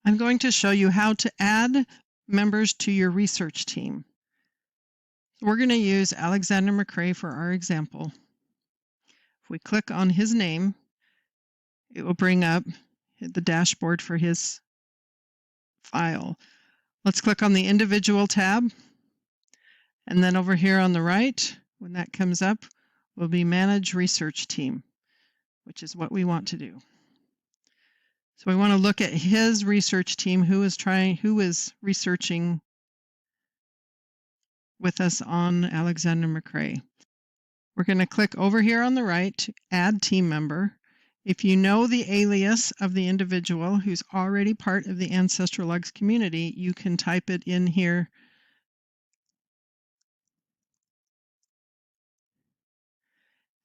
I'm going to show you how to add members to your research team. We're going to use Alexander McCrae for our example. If we click on his name, it will bring up the dashboard for his file. Let's click on the individual tab, and then over here on the right, when that comes up, will be Manage Research Team, which is what we want to do. So we want to look at his research team, who is researching with us on Alexander McCrae. We're going to click over here on the right to add team member. If you know the alias of the individual who's already part of the Ancestral Logs community, you can type it in here.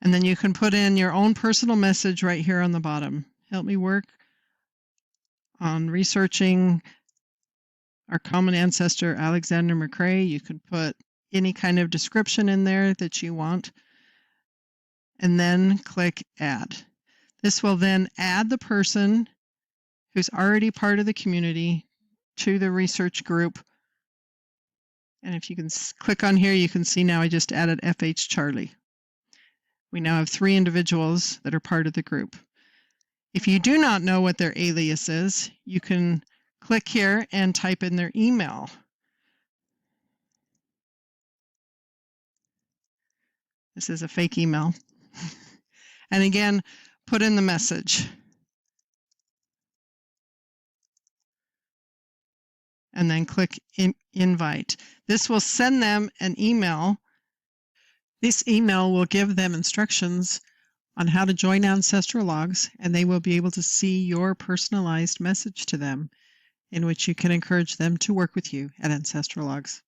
And then you can put in your own personal message right here on the bottom. Help me work on researching our common ancestor, Alexander McCrae. You can put any kind of description in there that you want, and then click Add. This will then add the person who's already part of the community to the research group. And if you can click on here, you can see now I just added FH Charlie. We now have 3 individuals that are part of the group. If you do not know what their alias is, you can click here and type in their email. This is a fake email. And again, put in the message. And then click Invite. This will send them an email. This email will give them instructions on how to join Ancestral Logs, and they will be able to see your personalized message to them in which you can encourage them to work with you at Ancestral Logs.